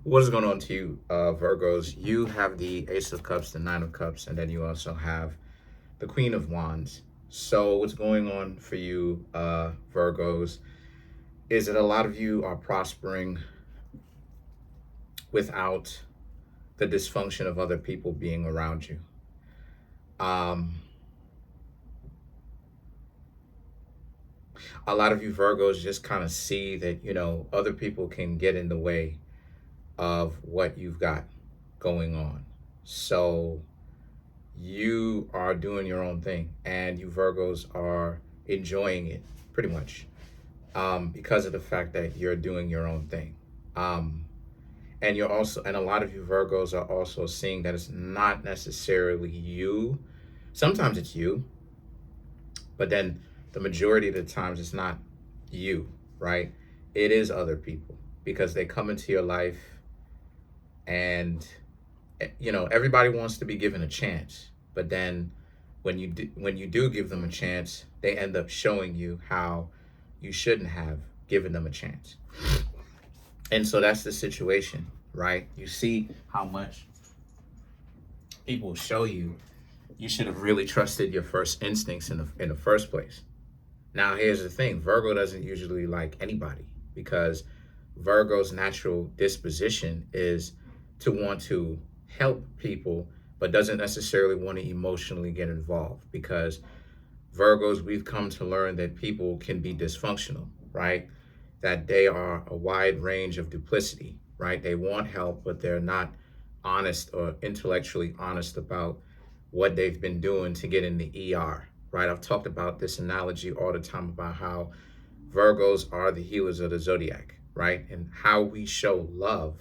What is going on to you, Virgos? You have the Ace of Cups, the Nine of Cups, and then you also have the Queen of Wands. So, what's going on for you, Virgos, is that a lot of you are prospering without the dysfunction of other people being around you. Um, a lot of you Virgos just kind of see that, other people can get in the way of what you've got going on. So, you are doing your own thing and you Virgos are enjoying it pretty much because of the fact that you're doing your own thing. Um, and you're also, and a lot of you Virgos are also seeing that it's not necessarily you. Sometimes it's you, but then the majority of the times it's not you, right? It is other people because they come into your life and everybody wants to be given a chance, but then when you do give them a chance, they end up showing you how you shouldn't have given them a chance. And so that's the situation, right? You see how much people show you you should have really trusted your first instincts in the first place. Now here's the thing, Virgo doesn't usually like anybody because Virgo's natural disposition is to want to help people, but doesn't necessarily want to emotionally get involved because Virgos, we've come to learn that people can be dysfunctional, right? That they are a wide range of duplicity, right? They want help, but they're not honest or intellectually honest about what they've been doing to get in the ER, right? I've talked about this analogy all the time about how Virgos are the healers of the zodiac, right? And how we show love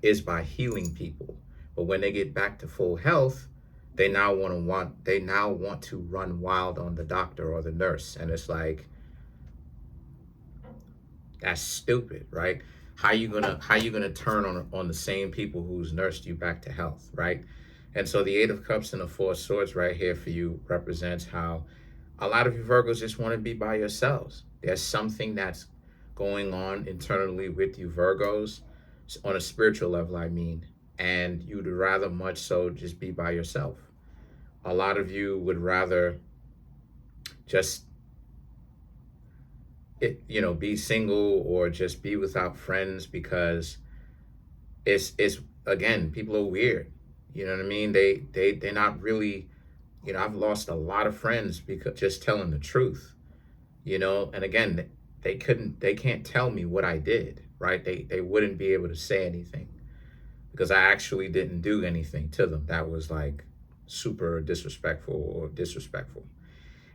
is by healing people. But when they get back to full health, they now want to run wild on the doctor or the nurse. And it's like, that's stupid, right? How you gonna turn on the same people who's nursed you back to health, right? And so the Eight of Cups and the Four of Swords right here for you represents how a lot of you Virgos just want to be by yourselves. There's something that's going on internally with you Virgos on a spiritual level, I mean, and you'd rather much so just be by yourself. A lot of you would rather just be single or just be without friends because it's again, people are weird. You know what I mean? They're not really, I've lost a lot of friends because just telling the truth, and again, they can't tell me what I did, right? They wouldn't be able to say anything because I actually didn't do anything to them that was like super disrespectful or disrespectful.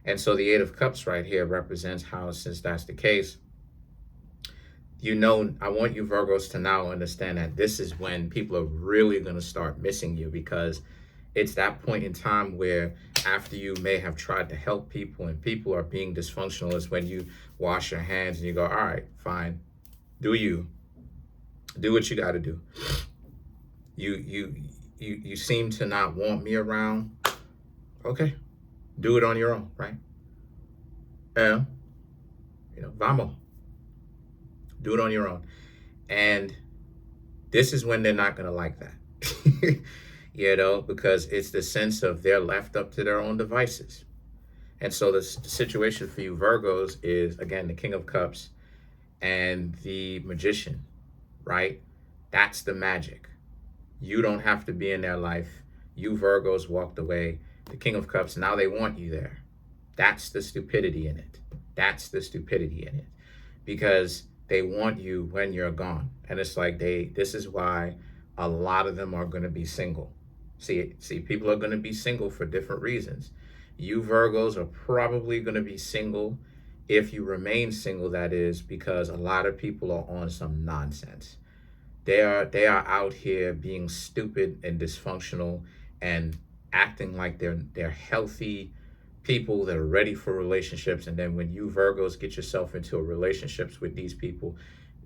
And so the Eight of Cups right here represents how, since that's the case, I want you Virgos to now understand that this is when people are really going to start missing you because it's that point in time where after you may have tried to help people and people are being dysfunctional is when you wash your hands and you go, all right, fine, do what you got to do. You seem to not want me around. Okay, do it on your own, right? Yeah, vamos, do it on your own. And this is when they're not gonna like that, because it's the sense of they're left up to their own devices. And so the situation for you Virgos is again the King of Cups and the Magician, right? That's the magic. You don't have to be in their life. You Virgos walked away. The King of Cups, now they want you there. That's the stupidity in it. That's the stupidity in it. Because they want you when you're gone. And it's like this is why a lot of them are going to be single. See, people are going to be single for different reasons. You Virgos are probably going to be single if you remain single, that is, because a lot of people are on some nonsense. They are out here being stupid and dysfunctional and acting like they're healthy people that are ready for relationships, and then when you Virgos get yourself into a relationships with these people,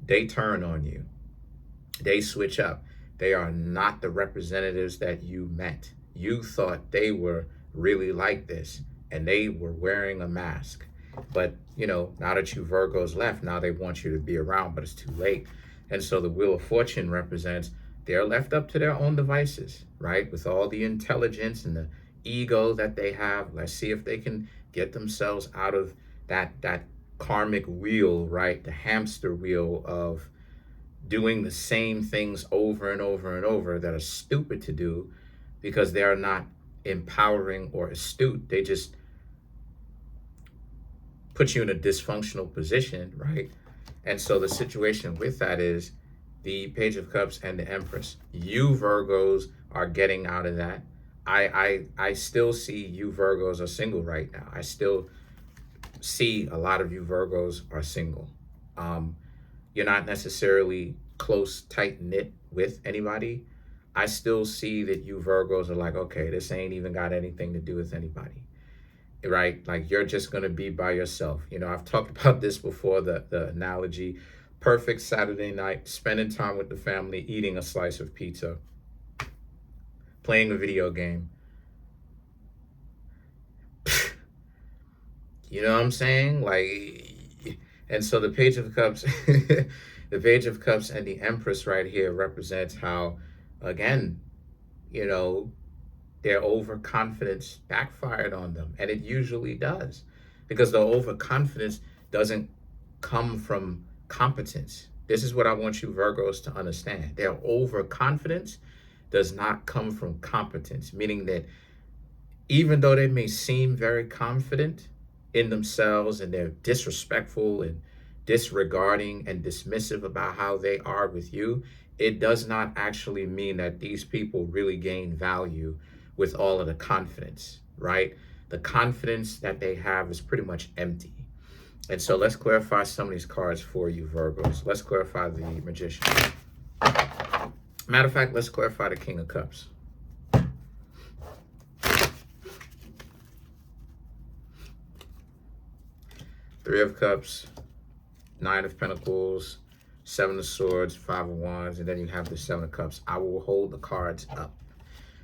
they turn on you. They switch up. They are not the representatives that you met. You thought they were really like this and they were wearing a mask. But now that you Virgos left, now they want you to be around, but it's too late. And so the Wheel of Fortune represents they're left up to their own devices, right? With all the intelligence and the ego that they have. Let's see if they can get themselves out of that karmic wheel, right? The hamster wheel of doing the same things over and over and over that are stupid to do because they are not empowering or astute. They just put you in a dysfunctional position, right? And so the situation with that is the Page of Cups and the Empress. You Virgos are getting out of that. I still see you Virgos are single right now. I still see a lot of you Virgos are single. You're not necessarily close, tight knit with anybody. I still see that you Virgos are like, okay, this ain't even got anything to do with anybody, right? Like you're just going to be by yourself. You know, I've talked about this before, the analogy, perfect Saturday night, spending time with the family, eating a slice of pizza, playing a video game. You know what I'm saying? Like, and so the Page of Cups, the Page of Cups and the Empress right here represents how, again, you know, their overconfidence backfired on them. And it usually does, because the overconfidence doesn't come from competence. This is what I want you Virgos to understand. Their overconfidence does not come from competence, meaning that even though they may seem very confident in themselves and they're disrespectful and disregarding and dismissive about how they are with you, it does not actually mean that these people really gain value with all of the confidence, right? The confidence that they have is pretty much empty. And so let's clarify some of these cards for you, Virgos. Let's clarify the Magician. Matter of fact, let's clarify the King of Cups. Three of Cups, Nine of Pentacles, Seven of Swords, Five of Wands, and then you have the Seven of Cups. I will hold the cards up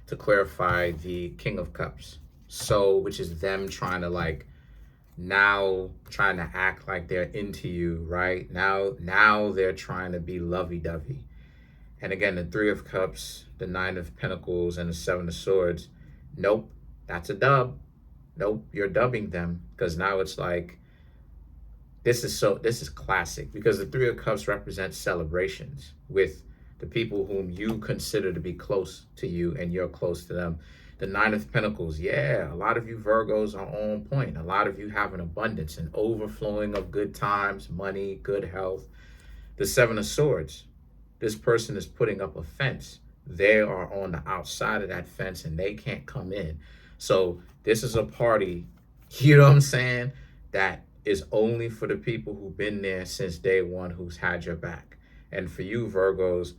to clarify the King of Cups. So, which is them trying to like, now trying to act like they're into you, right? Now they're trying to be lovey-dovey. And again, the Three of Cups, the Nine of Pentacles, and the Seven of Swords. Nope, that's a dub. Nope, you're dubbing them, because now it's like, this is classic, because the Three of Cups represents celebrations with the people whom you consider to be close to you and you're close to them. The Nine of Pentacles, yeah, a lot of you Virgos are on point. A lot of you have an abundance, an overflowing of good times, money, good health. The Seven of Swords, this person is putting up a fence. They are on the outside of that fence and they can't come in. So this is a party, you know what I'm saying, that is only for the people who've been there since day one, who's had your back. And for you Virgos,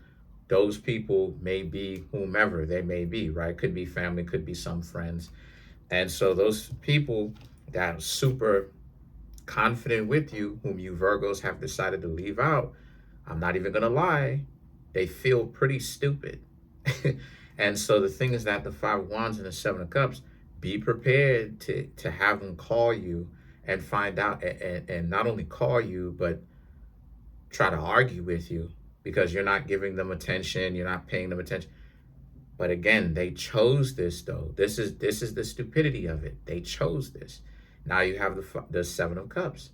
those people may be whomever they may be, right? Could be family, could be some friends. And so those people that are super confident with you, whom you Virgos have decided to leave out, I'm not even gonna lie, they feel pretty stupid. And so the thing is that the Five of Wands and the Seven of Cups, be prepared to have them call you and find out, and not only call you, but try to argue with you because you're not giving them attention, you're not paying them attention. But again, they chose this though. This is the stupidity of it. They chose this. Now you have the Seven of Cups.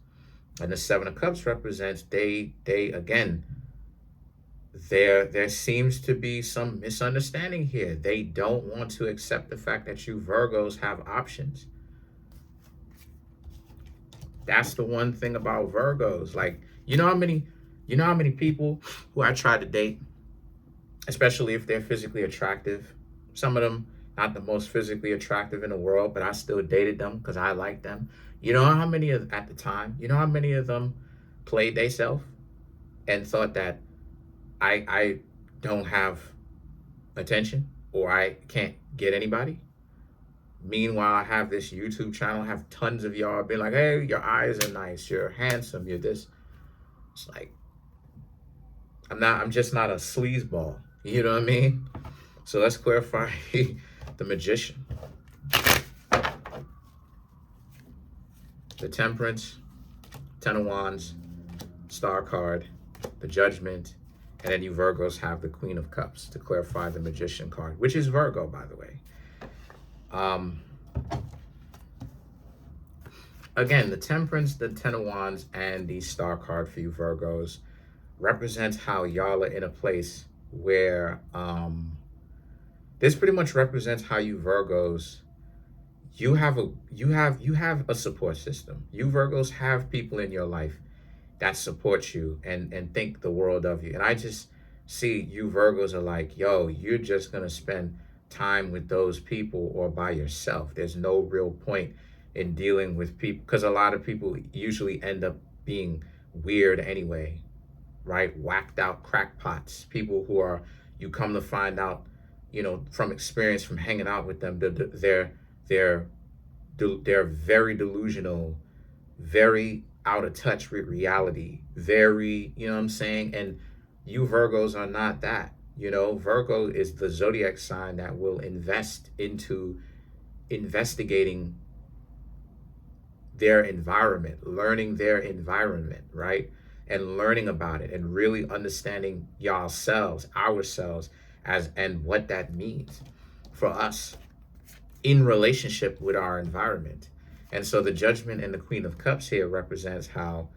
And the Seven of Cups represents they again, there seems to be some misunderstanding here. They don't want to accept the fact that you Virgos have options. That's the one thing about Virgos. Like, you know how many people who I tried to date, especially if they're physically attractive, some of them not the most physically attractive in the world, but I still dated them because I liked them. You know how many of, at the time, you know how many of them played themselves and thought that I don't have attention or I can't get anybody? Meanwhile, I have this YouTube channel, I have tons of y'all being like, hey, your eyes are nice, you're handsome, you're this. It's like, I'm just not a sleazeball. You know what I mean? So let's clarify the Magician. The Temperance, Ten of Wands, Star card, the Judgment, And then you Virgos have the Queen of Cups to clarify the Magician card, which is Virgo, by the way. Again, the Temperance, the Ten of Wands, and the Star card for you Virgos represents how y'all are in a place where this pretty much represents how you Virgos, you have a support system. You Virgos have people in your life that support you and think the world of you. And I just see you Virgos are like, yo, you're just gonna spend time with those people or by yourself. There's no real point in dealing with people, because a lot of people usually end up being weird anyway, right? Whacked out crackpots, people who are, you come to find out, you know, from experience, from hanging out with them, they're very delusional, very out of touch with reality, very, you know what I'm saying? And you Virgos are not that. You know, Virgo is the zodiac sign that will invest into investigating their environment, learning their environment, right? And learning about it and really understanding ourselves as and what that means for us in relationship with our environment. And so the Judgment and the Queen of Cups here represents how,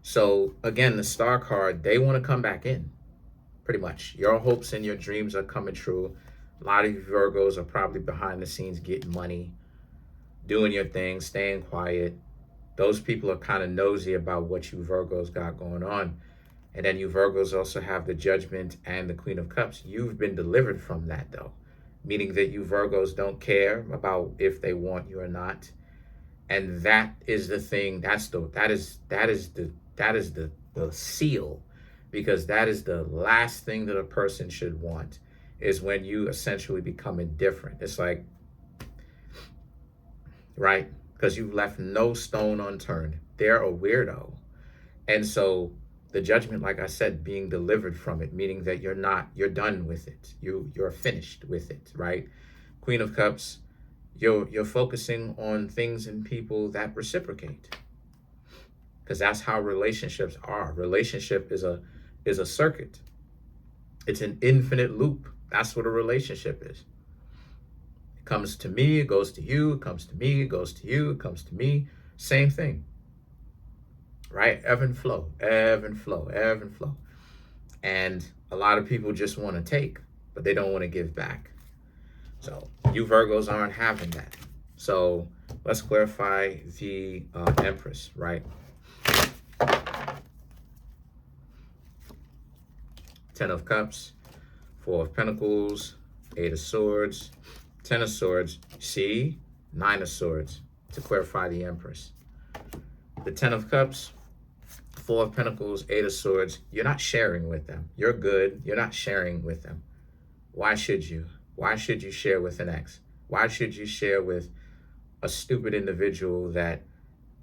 so again, the Star card, they want to come back in, pretty much. Your hopes and your dreams are coming true. A lot of you Virgos are probably behind the scenes getting money, doing your thing, staying quiet. Those people are kind of nosy about what you Virgos got going on. And then you Virgos also have the Judgment and the Queen of Cups. You've been delivered from that though, meaning that you Virgos don't care about if they want you or not. And that is the thing, that is the seal, because that is the last thing that a person should want, is when you essentially become indifferent. It's like, right? Because you've left no stone unturned. They're a weirdo. And so the Judgment, like I said, being delivered from it, meaning that you're done with it. You're finished with it, right? Queen of Cups, you're focusing on things and people that reciprocate. Because that's how relationships are. Relationship is a circuit. It's an infinite loop. That's what a relationship is. It comes to me, it goes to you, it comes to me, it goes to you, it comes to me. Same thing. Right? Ebb and flow, ebb and flow, ebb and flow. And a lot of people just want to take, but they don't want to give back. So you Virgos aren't having that. So let's clarify the Empress, right? Ten of Cups, Four of Pentacles, Eight of Swords, Ten of Swords, see? Nine of Swords, to clarify the Empress. The Ten of Cups, Four of Pentacles, Eight of Swords, you're not sharing with them. You're good, you're not sharing with them. Why should you? Why should you share with an ex? Why should you share with a stupid individual that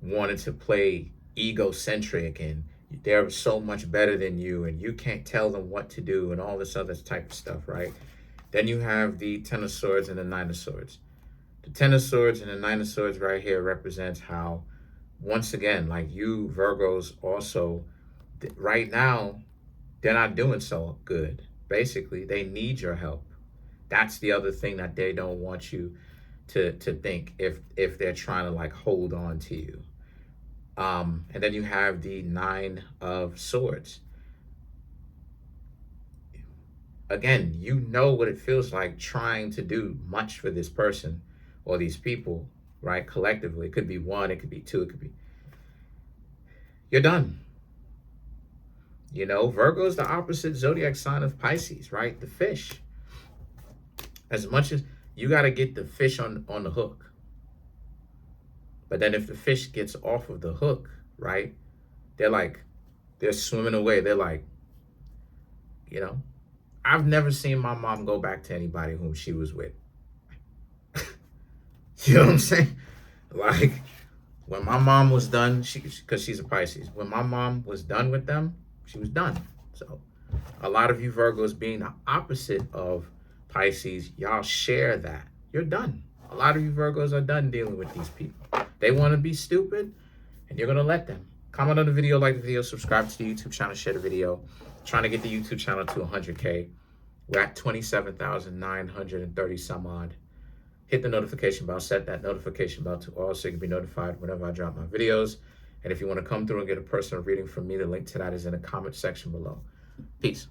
wanted to play egocentric and they're so much better than you and you can't tell them what to do and all this other type of stuff, right? Then you have the Ten of Swords and the Nine of Swords. The Ten of Swords and the Nine of Swords right here represents how, once again, like you Virgos also, right now, they're not doing so good. Basically, they need your help. That's the other thing that they don't want you to think if they're trying to like hold on to you. And then you have the Nine of Swords. Again, you know what it feels like trying to do much for this person or these people, right? Collectively, it could be one, it could be two, it could be. You're done. You know, Virgo is the opposite zodiac sign of Pisces, right? The fish. As much as you got to get the fish on the hook. But then if the fish gets off of the hook, right? They're swimming away. They're like, you know, I've never seen my mom go back to anybody whom she was with. You know what I'm saying? Like, when my mom was done, because she's a Pisces, when my mom was done with them, she was done. So a lot of you Virgos being the opposite of Pisces, y'all share that. You're done. A lot of you Virgos are done dealing with these people. They want to be stupid, and you're going to let them. Comment on the video, like the video, subscribe to the YouTube channel, share the video. Trying to get the YouTube channel to 100K. We're at 27,930 some odd. Hit the notification bell, set that notification bell to all so you can be notified whenever I drop my videos. And if you want to come through and get a personal reading from me, the link to that is in the comment section below. Peace.